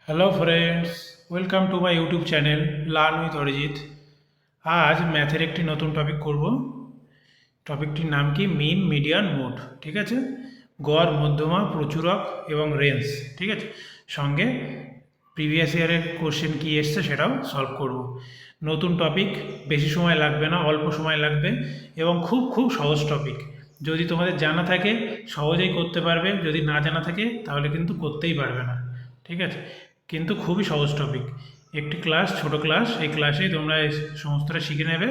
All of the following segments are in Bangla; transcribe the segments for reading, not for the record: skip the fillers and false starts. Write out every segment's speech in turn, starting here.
Hello friends, welcome to my YouTube channel learn with Arijit. আজ ম্যাথের একটি নতুন টপিক করব। টপিকটির নাম কি? মিন, মিডিয়ান, মোড। ঠিক আছে, গড়, মধ্যমা, প্রচুরক এবং রেঞ্জ। ঠিক আছে, সঙ্গে প্রিভিয়াস ইয়ারের কোশ্চেন কি এসছে সেটাও সলভ করব। নতুন টপিক, বেশি সময় লাগবে না, অল্প সময় লাগবে এবং খুব খুব সহজ টপিক। যদি তোমাদের জানা থাকে সহজেই করতে পারবে, যদি না জানা থাকে তাহলে কিন্তু করতেই পারবে না। ঠিক আছে, কিন্তু খুবই সহজ টপিক। একটি ক্লাস, ছোট ক্লাস, এই ক্লাসেই তোমরা এই সমস্তটা শিখে নেবে।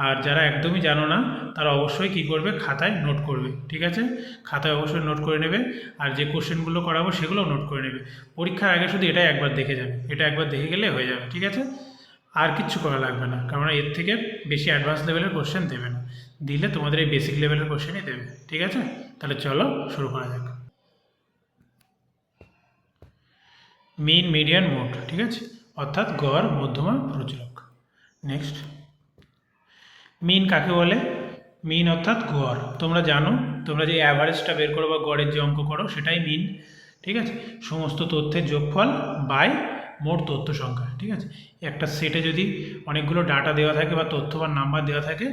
আর যারা একদমই জানো না তারা অবশ্যই কী করবে, খাতায় নোট করবে। ঠিক আছে, খাতায় অবশ্যই নোট করে নেবে। আর যে কোশ্চেনগুলো করাবো সেগুলোও নোট করে নেবে। পরীক্ষার আগে শুধু এটা একবার দেখে যাবে, এটা একবার দেখে গেলে হয়ে যাবে। ঠিক আছে, আর কিচ্ছু করা লাগবে না, কারণ এর থেকে বেশি অ্যাডভান্স লেভেলের কোশ্চেন দেবে না। দিলে তোমাদের এই বেসিক লেভেলের কোশ্চেনই দেবে। ঠিক আছে, তাহলে চলো শুরু করা যাক। মিন, মিডিয়ান, মোড। ঠিক আছে, অর্থাৎ গড়, মধ্যমা, প্রচুরক। নেক্সট, মিন কাকে বলে? মিন অর্থাৎ গড়। তোমরা জানো, তোমরা যে অ্যাভারেজটা বের করো বা গড়ের যে অঙ্ক করো সেটাই মিন। ঠিক আছে, সমস্ত তথ্যের যোগফল বাই মোট তথ্য সংখ্যা। ঠিক আছে, একটা সেটে যদি অনেকগুলো ডাটা দেওয়া থাকে বা তথ্য বা নাম্বার দেওয়া থাকে,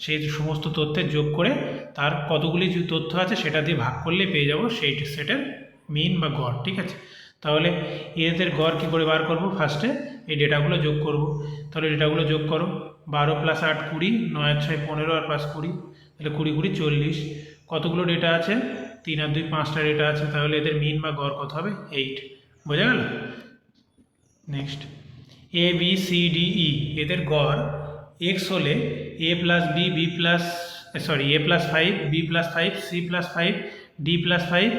সেই সমস্ত তথ্যের যোগ করে তার কতগুলি যে তথ্য আছে সেটা দিয়ে ভাগ করলে পেয়ে যাবো সেই সেটের মিন বা গড়। ঠিক আছে, তাহলে এদের গড় কী করে বার করব? ফার্স্টে এই ডেটাগুলো যোগ করব। তাহলে ডেটাগুলো যোগ করো। 12 + 8 20, 9 আর 6 15 আর 5 20, তাহলে 20 20 40। কতগুলো ডেটা আছে? 3 আর 2 5টা ডেটা আছে, তাহলে এদের মিন বা গড় কত হবে? 8। বোঝা গেল? Next, A B C D E এদের গড় এক্স হলে A plus B, B plus A plus 5, B plus 5, C plus 5, D plus 5,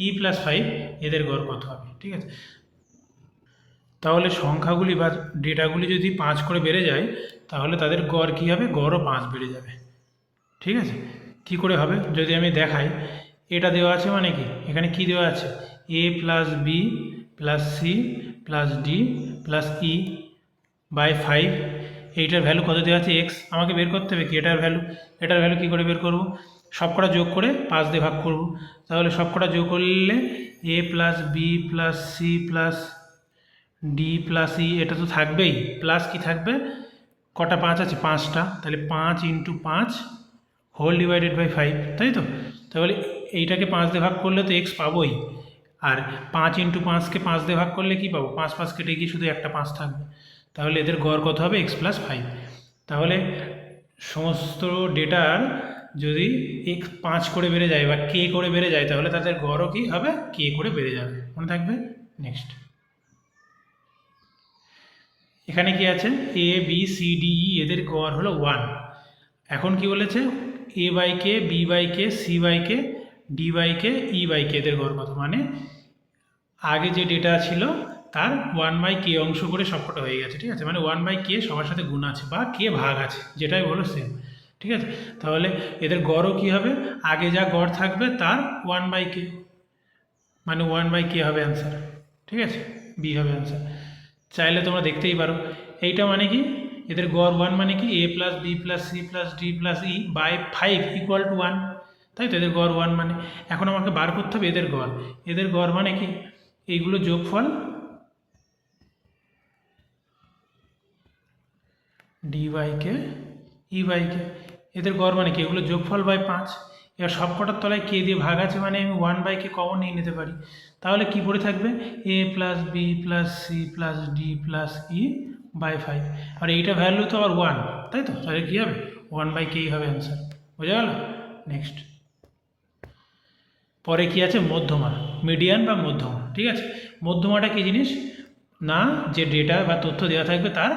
E plus 5, এদের গড় কত হবে? ঠিক আছে, তাহলে সংখ্যাগুলি বা ডেটাগুলি যদি 5 করে বেড়ে যায় তাহলে তাদের গড় কী হবে? গড়ও 5 বেড়ে যাবে। ঠিক আছে, কী করে হবে যদি আমি দেখাই। এটা দেওয়া আছে মানে কি, এখানে কি দেওয়া আছে? A plus B plus C plus D plus E by 5। এইটার ভ্যালু কত দেওয়া আছে? এক্স। আমাকে বের করতে হবে কি এটার ভ্যালু। এটার ভ্যালু কী করে বের করব? সবকটা যোগ করে 5 দিয়ে ভাগ করব। তাহলে সবকটা যোগ করলে A plus B plus C plus D plus E, এটা তো থাকবেই, প্লাস কি থাকবে? কটা 5 আছে? 5টা, তাহলে 5 × 5 হোল ডিভাইডেড বাই 5, তাই তো? তাহলে এইটাকে 5 দিয়ে ভাগ করলে তো এক্স পাবোই। আর 5 × 5কে 5 দিয়ে ভাগ করলে কি পাবো? 5 5 কেটে গিয়ে শুধু একটা 5 থাকবে। তাহলে এদের গড় কত হবে? X plus 5। তাহলে সমস্ত ডেটার যদি এক্স 5 করে বেড়ে যায় বা কে করে বেড়ে যায় তাহলে তাদের গড়ও কি হবে? কে করে বেড়ে যাবে, মনে থাকবে। নেক্সট, এখানে কি আছে? A B C D E এদের গড় হলো 1। এখন কি বলেছে? A by K, B by K, C by K, D by K, E by K, এদের গড় কত? মানে আগে যে ডেটা ছিল তার 1/k অংশ করে সবকটা হয়ে গেছে। ঠিক আছে, মানে 1/k সবার সাথে গুণ আছে বা কে ভাগ আছে, যেটাই বলো সেম। ঠিক আছে, তাহলে এদের গড়ও কী হবে? আগে যা গড় থাকবে তার 1/k, মানে 1/k হবে অ্যান্সার। ঠিক আছে, বি হবে অ্যান্সার। চাইলে তোমরা দেখতেই পারো। এইটা মানে কি? এদের গড় 1 মানে কি? A plus B plus C plus D plus E by 5 = 1, তাই তো? এদের গড় 1 মানে। এখন আমাকে বার করতে হবে এদের গড়। এদের গড় মানে কি? এইগুলো যোগফল D by K, E by K, এদের গড় মানে কি? এগুলো যোগফল বাই 5। এবার সব কটার তলায় কে দিয়ে ভাগ আছে মানে আমি 1/k কমন নিয়ে নিতে পারি। তাহলে কি পড়ে থাকবে? A plus B plus C plus D plus E by 5। আর এইটা ভ্যালু তো আবার 1, তাই তো? তাহলে কী হবে? 1/k হবে অ্যান্সার। বোঝা গেল? নেক্সট, পরে কি আছে? মধ্যমা, মিডিয়ান বা মধ্যমা। ঠিক আছে, মধ্যমাটা কী জিনিস? না, যে ডেটা বা তথ্য দেওয়া থাকবে তার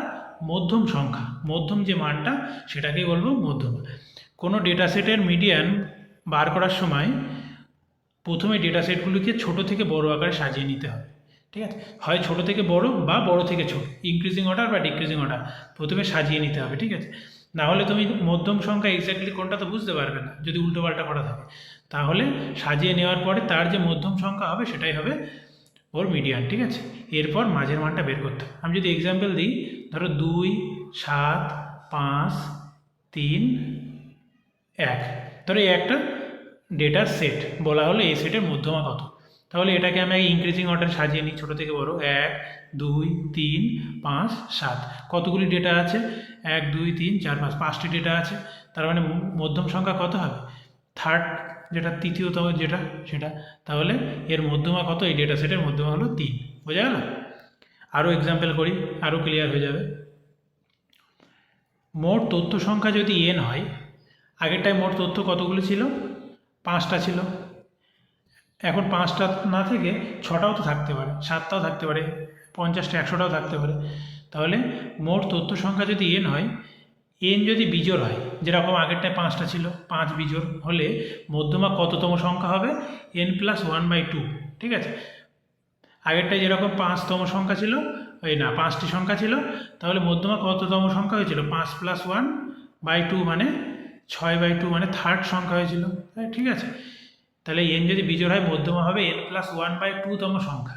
মধ্যম সংখ্যা, মধ্যম যে মানটা সেটাকেই বলবো মধ্যমা। কোনো ডেটা সেটের মিডিয়ান বার করার সময় প্রথমে ডেটা সেটগুলিকে ছোটো থেকে বড় আকারে সাজিয়ে নিতে হবে। ঠিক আছে, হয় ছোটো থেকে বড় বা বড় থেকে ছোট, ইনক্রিজিং অর্ডার বা ডিক্রিজিং অর্ডার প্রথমে সাজিয়ে নিতে হবে। ঠিক আছে, না হলে তুমি মধ্যম সংখ্যা এক্স্যাক্টলি কোনটা তো বুঝতে পারবে না যদি উল্টোপাল্টা করা থাকে। তাহলে সাজিয়ে নেওয়ার পরে তার যে মধ্যম সংখ্যা হবে সেটাই হবে ওর মিডিয়ান। ঠিক আছে, এরপর মাঝের মানটা বের করতে হবে। আমি যদি এক্সাম্পল দিই, ধরো 2 7 5 3 1, ধরো এই একটা ডেটার সেট বলা হলো এই সেটের মধ্যমা কত? তাহলে এটাকে আমি আগে ইনক্রিজিং অর্ডারে সাজিয়ে নিই, ছোটো থেকে বড়। 1 2 3 5 7। কতগুলি ডেটা আছে? 1 2 3 4 5, 5টি ডেটা আছে। তার মানে মধ্যম সংখ্যা কত হবে? থার্ড, যেটা তৃতীয়তম যেটা সেটা। তাহলে এর মধ্যমা কত? এই ডেটা সেটের মধ্যমা হলো 3। বোঝা গেল? আরও এক্সাম্পল করি, আরও ক্লিয়ার হয়ে যাবে। মোট তথ্য সংখ্যা যদি n হয়, আগেরটায় মোট তথ্য কতগুলো ছিল? 5টা ছিল। এখন 5টা না থেকে 6টাও তো থাকতে পারে, 7টাও থাকতে পারে, 50টা 100টাও থাকতে পারে। তাহলে মোট তথ্য সংখ্যা যদি n হয়, n যদি বিজোড় হয়, যেরকম আগেরটায় 5টা ছিল, 5 বিজোড় হলে মধ্যমা কততম সংখ্যা হবে? n+1/2। ঠিক আছে, আগেরটায় যেরকম 5তম সংখ্যা ছিল, ওই না 5টি সংখ্যা ছিল, তাহলে মধ্যমা কততম সংখ্যা হয়েছিল? 5+1/2 মানে 6/2, মানে থার্ড সংখ্যা হয়েছিল। ঠিক আছে, তাহলে n যদি বিজোড় হয় মধ্যমা হবে n+1/2তম সংখ্যা।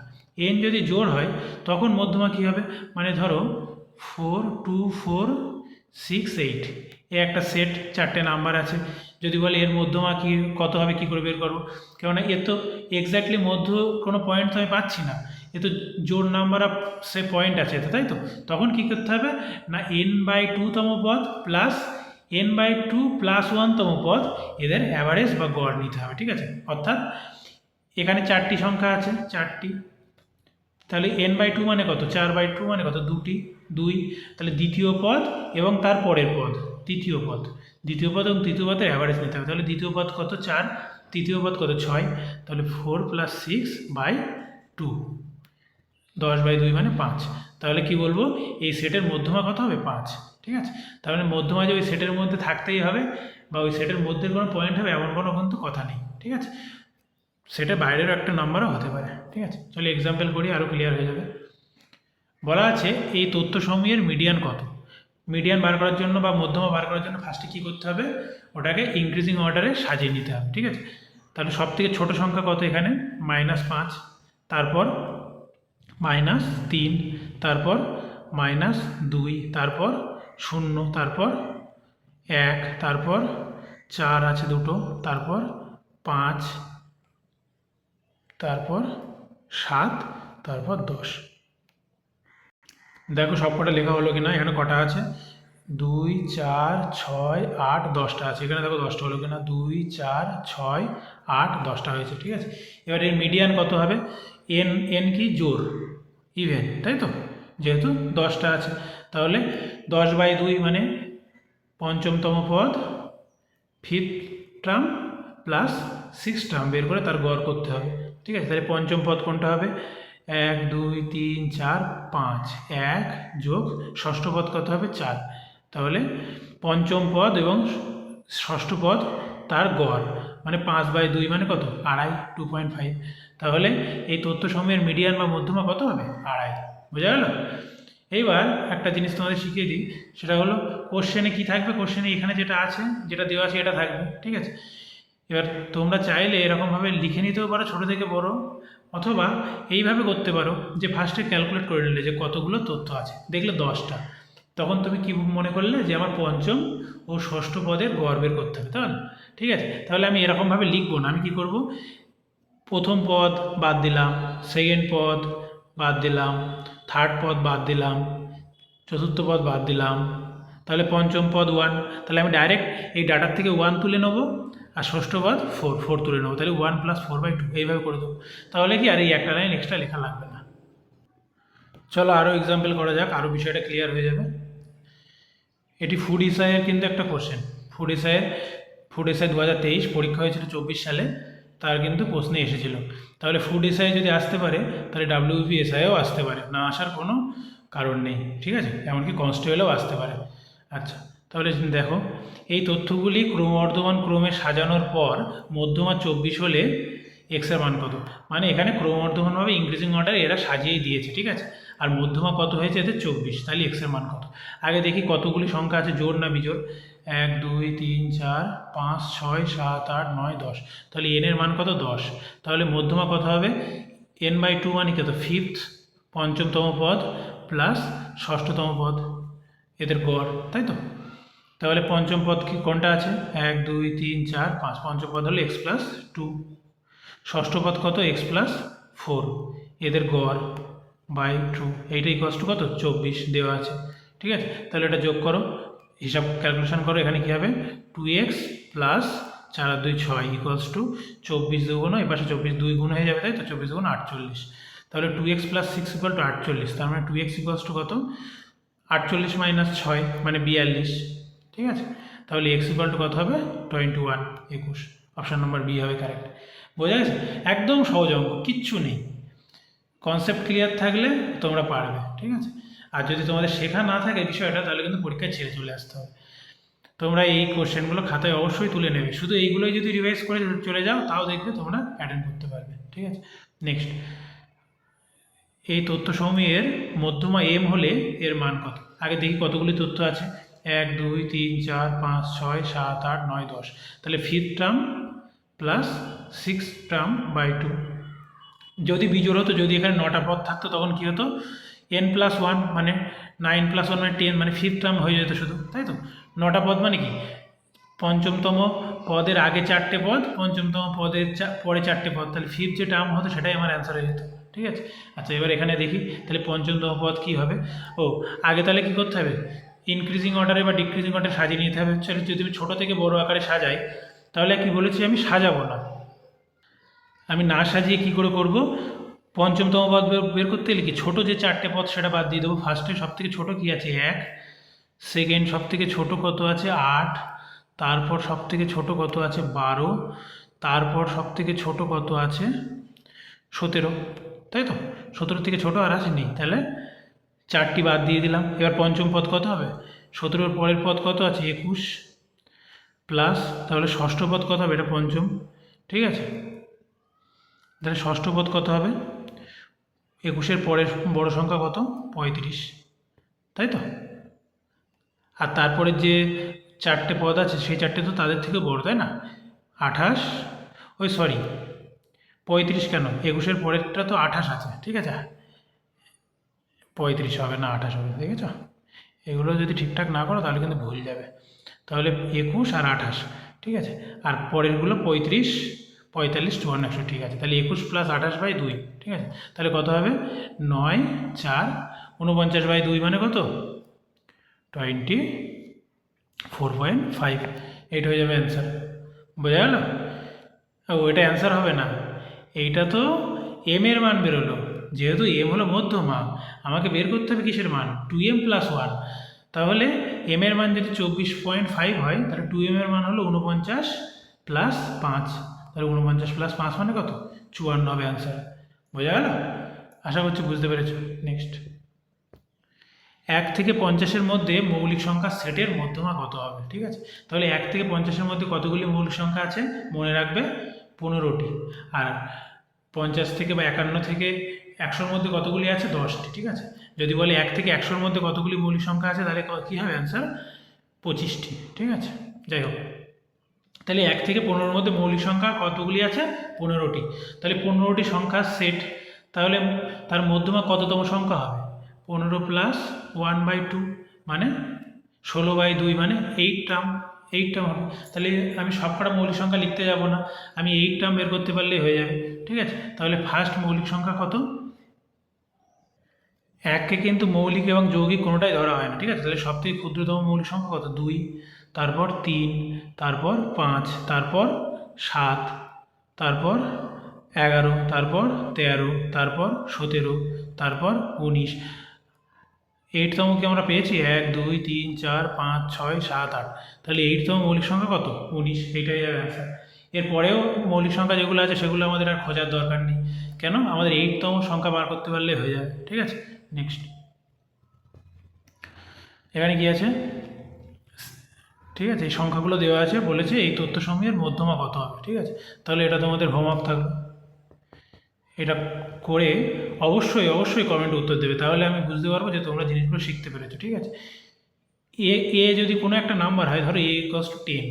n যদি জোড় হয় তখন মধ্যমা কী হবে? মানে ধরো 4 2 4 6 8, এ একটা সেট, 4টে নাম্বার আছে। যদি বলে এর মধ্যমা কি কত হবে, কী করে বের করবো? কেননা এর তো এক্স্যাক্টলি মধ্য কোনো পয়েন্ট তো আমি পাচ্ছি না, এ তো জোড় নাম্বার অফ সে পয়েন্ট আছে, তাই তো? তখন কী করতে হবে না, n/2তম পদ প্লাস n/2 + 1তম পদ, এদের অ্যাভারেজ বা গড় নিতে হবে। ঠিক আছে, অর্থাৎ এখানে 4টি সংখ্যা আছে, 4টি, তাহলে n/2 মানে কত? 4/2 মানে কত? 2, তাহলে দ্বিতীয় পদ এবং তার পরের পদ তৃতীয় পদ, দ্বিতীয় পদ এবং তৃতীয় পদের অ্যাভারেজ নিতে হবে। তাহলে দ্বিতীয় পদ কত? 4, তৃতীয় পদ কত? 6, তাহলে 4 + 6/2, 10/2 মানে 5। তাহলে কি বলবো? এই সেটের মধ্যমা কত হবে? 5। ঠিক আছে, তাহলে মধ্যমা যে ওই সেটের মধ্যে থাকতেই হবে বা ওই সেটের মধ্যে কোনো পয়েন্ট হবে এমন কোনো কিন্তু কথা নেই। ঠিক আছে, সেটা বাইরেরও একটা নাম্বারও হতে পারে। ঠিক আছে, চলো এক্সাম্পল করি, আরও ক্লিয়ার হয়ে যাবে। বলা আছে এই তথ্যসমূহের মিডিয়ান কত? মিডিয়ান বার করার জন্য বা মধ্যমা বার করার জন্য ফার্স্টে কী করতে হবে? ওটাকে ইনক্রিজিং অর্ডারে সাজিয়ে নিতে হবে। ঠিক আছে, তাহলে সব থেকে ছোটো সংখ্যা কত এখানে? -5, তারপর -3, তারপর -2, তারপর 0, তারপর 1, তারপর 4 আছে দুটো, তারপর 5, তারপর 7, তারপর 10। দেখো সব কটা লেখা হলো কি না? এখানে কটা আছে? 2 4 6 8 10টা আছে। এখানে দেখো 10টা হলো কিনা? 2 4 6 8 10টা হয়েছে। ঠিক আছে, এবার এর মিডিয়ান কত হবে? n কি? জোড়, ইভেন, তাই তো? যেহেতু 10টা আছে, তাহলে 10/2 মানে পঞ্চমতম পদ, 5th term plus 6th term বের করে তার গড় করতে হবে। ঠিক আছে, তাহলে পঞ্চম পদ কোনটা হবে? 1 2 3 4 5, 1 যোগ ষষ্ঠ পদ কত হবে? 4। তাহলে পঞ্চম পদ এবং ষষ্ঠ পদ তার গড় মানে 5/2 মানে কত? 2.5, 2.5। তাহলে এই তথ্যসমূহের মিডিয়ান বা মধ্যমা কত হবে? 2.5। বোঝা গেল? এইবার একটা জিনিস তোমাদের শিখিয়ে দিই, সেটা হলো কোশ্চেনে কী থাকবে? কোশ্চেনে এখানে যেটা আছে, যেটা দেওয়া আছে এটা থাকবে। ঠিক আছে, এবার তোমরা চাইলে এরকমভাবে লিখে নিতেও পারো ছোটো থেকে বড়, অথবা এইভাবে করতে পারো যে ফার্স্টে ক্যালকুলেট করে নিলে যে কতগুলো তথ্য আছে, দেখলে 10টা, তখন তুমি কি মনে করলে যে আমার পঞ্চম ও ষষ্ঠ পদের গড় বের করতে হবে, তাহলে ঠিক আছে। তাহলে আমি এরকমভাবে লিখবো না, আমি কি করব? প্রথম পদ বাদ দিলাম, সেকেন্ড পদ বাদ দিলাম, থার্ড পদ বাদ দিলাম, চতুর্থ পদ বাদ দিলাম, তাহলে পঞ্চম পদ 1, তাহলে আমি ডাইরেক্ট এই ডাটার থেকে 1 তুলে নেবো, আর ষষ্ঠ পদ 4 তুলে নেবো, তাহলে 1 + 4/2 এইভাবে করে দেবো। তাহলে কি আর এই একটা লাইন এক্সট্রা লেখা লাগবে না। চলো আরও এক্সাম্পল করা যাক, আরও বিষয়টা ক্লিয়ার হয়ে যাবে। এটি ফুড এসআইয়ের কিন্তু একটা কোশ্চেন। ফুড এসআই 2023 পরীক্ষা হয়েছিল 24 সালে, তার কিন্তু প্রশ্নে এসেছিল। তাহলে ফুড এসআই যদি আসতে পারে, তাহলে ডাব্লিউপি এসআইও আসতে পারে, না আসার কোনো কারণ নেই। ঠিক আছে, এমনকি কনস্টেবলও আসতে পারে। আচ্ছা, তাহলে দেখো এই তথ্যগুলি ক্রমবর্ধমান ক্রমে সাজানোর পর মধ্যমা 24 হলে এক্সের মান কত? মানে এখানে ক্রমবর্ধমানভাবে ইনক্রিজিং অর্ডার এরা সাজিয়েই দিয়েছে। ঠিক আছে, আর মধ্যমা কত হয়েছে এদের? 24। তাহলে এক্সের মান কত? আগে দেখি কতগুলি সংখ্যা আছে, জোড় না বিজোড়? 1 2 3 4 5 6 7 8 9 10। তাহলে n এর মান কত? 10। তাহলে মধ্যমা কত হবে? n/2 মানে কত? 5th, পঞ্চমতম পদ প্লাস ষষ্ঠতম পদ, এদের গড়, তাই তো? তাহলে পঞ্চম পদ কি কোনটা আছে? 1 2 3 4 5, পঞ্চম পদ হলো x + 2। ষষ্ঠ পদ কত x+4, এদের গড় বাই 2, এইটা ইকুয়ালস টু কত 24 দেওয়া আছে। ঠিক আছে, তাহলে এটা যোগ করো, হিসাব ক্যালকুলেশন করো, এখানে কী হবে 2x plus 4 R 2 6 equals to 24 দুগুণ, এই পাশে 24 2 গুণ হয়ে যাবে, তাই তো 24 গুণ 48। তাহলে 2x প্লাস 6 ইকুয়াল টু 48, তার মানে 2x ইকুয়ালস টু কত 48 মাইনাস 6 মানে 42। ঠিক আছে, তাহলে x ইকুয়াল টু কত হবে 21, 21। অপশান নম্বর বি হবে কারেক্ট। বোঝা গেছে, একদম সহজ অঙ্ক, কিচ্ছু নেই, কনসেপ্ট ক্লিয়ার থাকলে তোমরা পারবে। ঠিক আছে, আর যদি তোমাদের শেখা না থাকে বিষয়টা, তাহলে কিন্তু পরীক্ষায় ছেড়ে চলে আসতে হবে। তোমরা এই কোশ্চেনগুলো খাতায় অবশ্যই তুলে নেবে, শুধু এইগুলোই যদি রিভাইজ করে চলে যাও তাও দেখবে তোমরা অ্যাটেন্ড করতে পারবে। ঠিক আছে, নেক্সট, এই তথ্য সমূহের মধ্যমা এম হলে এর মান কত? আগে দেখি কতগুলি তথ্য আছে, 1 2 3 4 5 6 7 8 9 10, তাহলে 5th term plus 6th term by 2। যদি বিজোড় হতো, যদি এখানে 9টা পদ থাকতো তখন কী হতো, n+1 মানে 9+1 মানে 10, মানে 5th টার্ম হয়ে যেত শুধু, তাই তো। 9টা পদ মানে কি, পঞ্চমতম পদের আগে 4টে পদ, পঞ্চমতম পদের পরে 4টে পদ, তাহলে 5th যে টার্ম হতো সেটাই আমার অ্যান্সার হয়ে যেত। ঠিক আছে, আচ্ছা এবার এখানে দেখি, তাহলে পঞ্চমতম পদ কী হবে, ও আগে তাহলে কী করতে হবে, ইনক্রিজিং অর্ডারে বা ডিক্রিজিং অর্ডারে সাজিয়ে নিতে হবে। যদি আমি ছোটো থেকে বড় আকারে সাজাই, তাহলে কি বলেছি আমি সাজাবো না, আমি না সাজিয়ে কী করে করব, পঞ্চমতম পদ বের করতে গেলে কি ছোটো যে 4টে পদ সেটা বাদ দিয়ে দেবো। ফার্স্টে সব থেকে ছোটো কী আছে 1, সেকেন্ড সব থেকে ছোটো কত আছে 8, তারপর সব থেকে ছোটো কত আছে 12, তারপর সব থেকে ছোটো কত আছে 17, তাই তো। 17 থেকে ছোটো আর আছে নেই, তাহলে 4টি বাদ দিয়ে দিলাম। এবার পঞ্চম পদ কত হবে, 17-র পরের পদ কত আছে 21, প্লাস তাহলে ষষ্ঠ পদ কত হবে, এটা পঞ্চম। ঠিক আছে, তাহলে ষষ্ঠ পদ কত হবে, 21-এর পরের বড় সংখ্যা কত 35, তাই তো। আর তারপরে যে 4টে পদ আছে সেই 4টে তো তাদের থেকে বড়, তাই না। 28, ওই সরি 35 কেন, 21-এর পরেরটা তো 28 আছে, ঠিক আছে, 35 হবে না 28 হবে, দেখেছ। এগুলো যদি ঠিকঠাক না করো তাহলে কিন্তু ভুল যাবে। তাহলে 21 আর 28, ঠিক আছে, আর পরেরগুলো 35 45 54 100, ঠিক আছে। তাহলে 21 প্লাস 28 বাই 2, ঠিক আছে, তাহলে কত হবে 9 4 49 বাই 2 মানে কত 24.5, এইটা হয়ে যাবে অ্যান্সার। বোঝা গেল। ওইটা অ্যান্সার হবে না, এইটা তো এম এর মান বেরোলো, যেহেতু এম হলো মধ্যমা, আমাকে বের করতে হবে কিসের মান 2m + 1। তাহলে এম এর মান যদি 24.5 হয়, তাহলে 2m এর মান হলো 49 + 5, তাহলে 49 + 5 মানে কত 54 হবে অ্যান্সার। বোঝা গেল, আশা করছি বুঝতে পেরেছো। নেক্সট, 1 থেকে 50-এর মধ্যে মৌলিক সংখ্যার সেটের মধ্যমা কত হবে? ঠিক আছে, তাহলে 1 থেকে 50-এর মধ্যে কতগুলি মৌলিক সংখ্যা আছে মনে রাখবে 15টি, আর 50 থেকে বা 51 থেকে 100-র মধ্যে কতগুলি আছে 10টি। ঠিক আছে, যদি বলে 1 থেকে 100-র মধ্যে কতগুলি মৌলিক সংখ্যা আছে, তাহলে কী হবে অ্যান্সার 25টি। ঠিক আছে, যাই হোক, তাহলে 1 থেকে 15-এর মধ্যে মৌলিক সংখ্যা কতগুলি আছে 15টি, তাহলে 15টি সংখ্যার সেট, তাহলে তার মধ্যমা কততম সংখ্যা হবে 15 + 1/2 মানে 16/2 মানে 8 টার্ম হবে। তাহলে আমি সবকটা মৌলিক সংখ্যা লিখতে যাব না, আমি 8 টার্ম বের করতে পারলেই হয়ে যাবে। ঠিক আছে, তাহলে ফার্স্ট মৌলিক সংখ্যা কত, 1কে কিন্তু মৌলিক এবং যৌগিক কোনোটাই ধরা হয় না। ঠিক আছে, তাহলে সবথেকে ক্ষুদ্রতম মৌলিক সংখ্যা কত 2, তারপর 3, তারপর 5, তারপর 7, তারপর 11, তারপর 13, তারপর 17, তারপর 19। 8তমকে আমরা পেয়েছি 1 2 3 4 5 6 7 8, তাহলে 8তম মৌলিক সংখ্যা কত 19, এইটাই যাবে অ্যান্সার। এরপরেও মৌলিক সংখ্যা যেগুলো আছে সেগুলো আমাদের আর খোঁজার দরকার নেই, কেন আমাদের 8তম সংখ্যা বার করতে পারলে হয়ে যাবে। ঠিক আছে, নেক্সট, এখানে কি আছে, ঠিক আছে, এই সংখ্যাগুলো দেওয়া আছে, বলেছে এই তথ্যসমূহের মধ্যমা কত হবে। ঠিক আছে, তাহলে এটা তোমাদের হোমওয়ার্ক থাকলো, এটা করে অবশ্যই কমেন্টে উত্তর দেবে, তাহলে আমি বুঝতে পারবো যে তোমরা জিনিসগুলো শিখতে পেরেছো। ঠিক আছে, এ যদি কোনো একটা নাম্বার হয়, ধরো a = 10,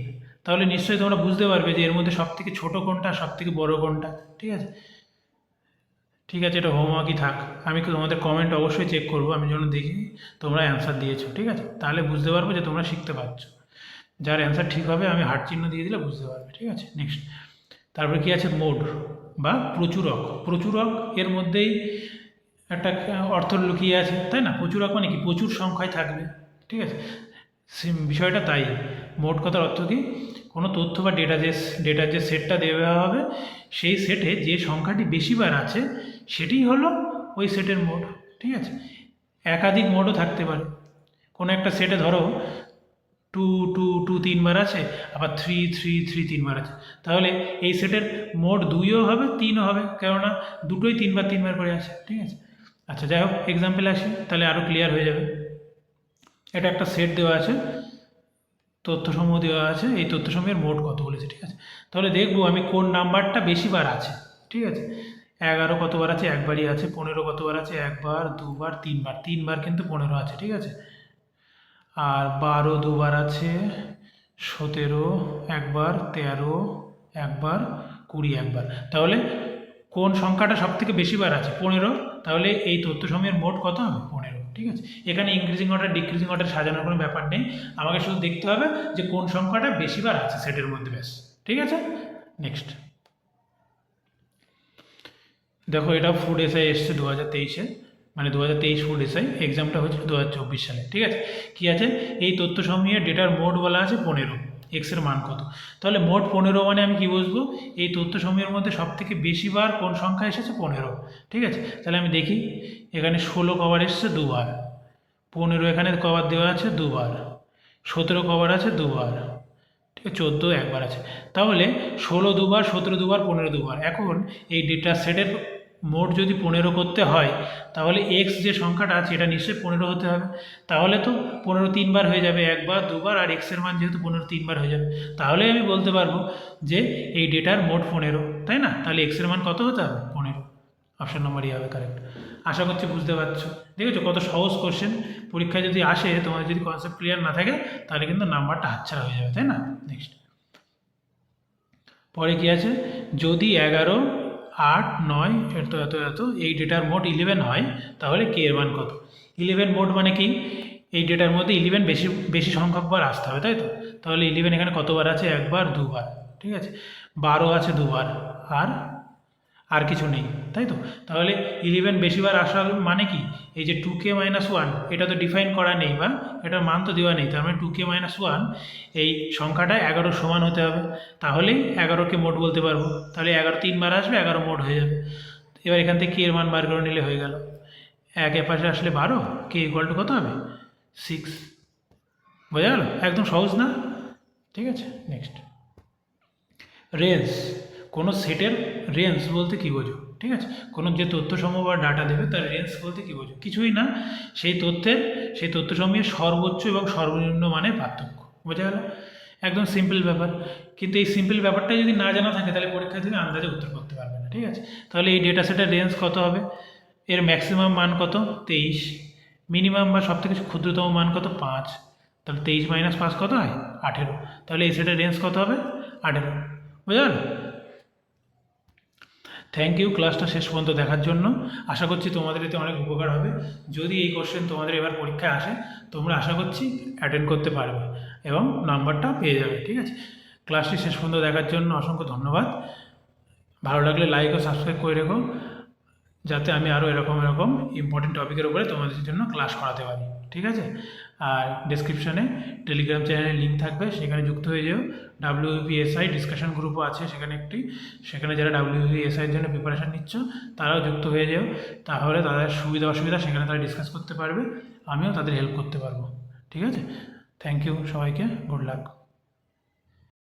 তাহলে নিশ্চয়ই তোমরা বুঝতে পারবে যে এর মধ্যে সবথেকে ছোটো কোনটা সবথেকে বড় কোনটা। ঠিক আছে, এটা হোমওয়ার্কই থাক, আমি তোমাদের কমেন্ট অবশ্যই চেক করবো, আমি যেন দেখি তোমরা অ্যান্সার দিয়েছো। ঠিক আছে, তাহলে বুঝতে পারবো যে তোমরা শিখতে পারছো। যার অ্যান্সার ঠিক হবে আমি হার্ট চিহ্ন দিয়ে দিলে বুঝতে পারবে। ঠিক আছে, নেক্সট, তারপরে কি আছে মোড। বা প্রচুরক। প্রচুরক এর মধ্যেই একটা অর্থ লুকিয়ে আছে, তাই না? প্রচুরক মানে কি, প্রচুর সংখ্যায় থাকবে, ঠিক আছে? বিষয়টা তাই। মোট কথার অর্থ কি, কোনো তথ্য বা ডেটার যে সেটটা দেওয়া হবে সেই সেটে যে সংখ্যাটি বেশিবার আছে সেটিই হলো ওই সেটের মোট, ঠিক আছে? একাধিক মোডও থাকতে পারে। কোনো একটা সেটে ধরো 2 2 2 3বার আছে, আবার 3 3 3 3বার আছে, তাহলে এই সেটের মোট 2ও হবে 3ও হবে, কেননা দুটোই 3বার করে আছে, ঠিক আছে? আচ্ছা, যাই হোক, এক্সাম্পল আসি, তাহলে আরও ক্লিয়ার হয়ে যাবে। এটা একটা সেট দেওয়া আছে, তথ্যসমূহ দেওয়া আছে, এই তথ্যসমূহের মোট কত বলেছে, ঠিক আছে? তাহলে দেখবো আমি কোন নাম্বারটা বেশিবার আছে, ঠিক আছে? 11 কতবার আছে, একবারই আছে। 15 কতবার আছে, একবার, দুবার, তিনবার কিন্তু 15 আছে, ঠিক আছে? আর 12 দুবার আছে, 17 একবার, 13 একবার, 20 একবার। তাহলে কোন সংখ্যাটা সব থেকে বেশিবার আছে, 15। তাহলে এই তথ্যসমূহের মোট কত হবে, 15, ঠিক আছে? এখানে ইনক্রিজিং অর্ডার ডিক্রিজিং অর্ডার সাজানোর কোনো ব্যাপার নেই, আমাকে শুধু দেখতে হবে যে কোন সংখ্যাটা বেশিবার আছে সেটের মধ্যে, ব্যাস, ঠিক আছে? নেক্সট দেখো, এটা ফুড এসআই এসছে 2023-এ, মানে 2023 ফুড এসআই, এক্সামটা হচ্ছে 2024 সালে, ঠিক আছে? কি আছে, এই তথ্যসমূহের ডেটার মোট বলা আছে 15, এক্সের মান কত। তাহলে মোট 15 মানে আমি কি বুঝবো, এই তথ্যসমূহের মধ্যে সব থেকে বেশিবার কোন সংখ্যা এসেছে, 15, ঠিক আছে? তাহলে আমি দেখি, এখানে 16 কবার এসছে দুবার, 15 এখানে কবার দেওয়া আছে দুবার, 17 কবার আছে দুবার, ঠিক আছে? 14 একবার আছে। তাহলে 16 দুবার, 17 দুবার, 15 দুবার। এখন এই ডেটা সেটের মোট যদি 15 করতে হয়, তাহলে এক্স যে সংখ্যাটা আছে এটা নিশ্চয়ই 15 হতে হবে। তাহলে তো 15 3বার হয়ে যাবে, একবার, দুবার, আর এক্সের মান যেহেতু 15 3বার হয়ে যাবে, তাহলে আমি বলতে পারবো যে এই ডেটার মোট 15, তাই না? তাহলে এক্সের মান কত হতে হবে, 15। অপশন নম্বরই হবে কারেক্ট। আশা করছি বুঝতে পারছো, দেখেছো কত সহজ কোশ্চেন। পরীক্ষায় যদি আসে, তোমার যদি কনসেপ্ট ক্লিয়ার না থাকে, তাহলে কিন্তু নাম্বারটা হাতছাড়া হয়ে যাবে, তাই না? নেক্সট পরে কি আছে, যদি 11 8 9 এত এত এত এই ডেটার মোট 11 হয়, তাহলে কে এর মান কত? 11 মোট মানে কি, এই ডেটার মধ্যে 11 বেশি বেশি সংখ্যকবার আসতে হবে, তাই তো? তাহলে 11 এখানে কতবার আছে, একবার, দুবার, ঠিক আছে? 12 আছে দুবার, আর কিছু নেই, তাই তো? তাহলে 11 বেশিবার আসার মানে কি, এই যে 2k - 1, এটা তো ডিফাইন করা নেই বা এটার মান তো দেওয়া নেই, তার মানে 2k - 1 এই সংখ্যাটা 11 সমান হতে হবে, তাহলেই 11কে মোট বলতে পারবো। তাহলে 11 3বার আসবে, 11 মোট হয়ে যাবে। এবার এখান থেকে কে এর মান বার করে নিলে হয়ে গেল। 1 এপাশে আসলে 12, কে ইকুয়াল টু কত হবে, 6। বোঝা গেল? একদম সহজ না? ঠিক আছে, নেক্সট রেঞ্জ। কোনো সেটের রেঞ্জ বলতে কী বোঝো, ঠিক আছে? কোনো যে তথ্যসমূহ বা ডাটা দেবে তার রেঞ্জ বলতে কী বোঝো, কিছুই না, সেই তথ্যসমূহের সর্বোচ্চ এবং সর্বনিম্ন মানের পার্থক্য। বোঝা গেল? একদম সিম্পল ব্যাপার। কিন্তু এই সিম্পল ব্যাপারটা যদি না জানা থাকে, তাহলে পরীক্ষা থেকে আন্দাজে উত্তর করতে পারবে না, ঠিক আছে? তাহলে এই ডেটা সেটের রেঞ্জ কত হবে, এর ম্যাক্সিমাম মান কত, 23, মিনিমাম বা সবথেকে ক্ষুদ্রতম মান কত, 5। তাহলে 23 - 5 কত হয়, 18। তাহলে এই সেটের রেঞ্জ কত হবে, 18। বুঝা গেল? থ্যাংক ইউ ক্লাসটা শেষ পর্যন্ত দেখার জন্য। আশা করছি তোমাদের এতে অনেক উপকার হবে। যদি এই কোশ্চেন তোমাদের এবার পরীক্ষায় আসে, তোমরা আশা করছি অ্যাটেন্ড করতে পারবে এবং নাম্বারটা পেয়ে যাবে, ঠিক আছে? ক্লাসটি শেষ পর্যন্ত দেখার জন্য অসংখ্য ধন্যবাদ। ভালো লাগলে লাইক ও সাবস্ক্রাইব করে রেখো, যাতে আমি আরও এরকম ইম্পর্টেন্ট টপিকের উপরে তোমাদের জন্য ক্লাস করাতে পারি, ঠিক আছে? আর ডেসক্রিপশনে টেলিগ্রাম চ্যানেলের লিঙ্ক থাকবে, সেখানে যুক্ত হয়ে যেও। WBSI ডিসকাশন গ্রুপও আছে সেখানে যারা WBSIর জন্য প্রিপারেশান নিচ্ছ তারাও যুক্ত হয়ে যেও, তাহলে তাদের সুবিধা অসুবিধা সেখানে তারা ডিসকাস করতে পারবে, আমিও তাদের হেল্প করতে পারবো, ঠিক আছে? থ্যাংক ইউ সবাইকে, গুড লাক।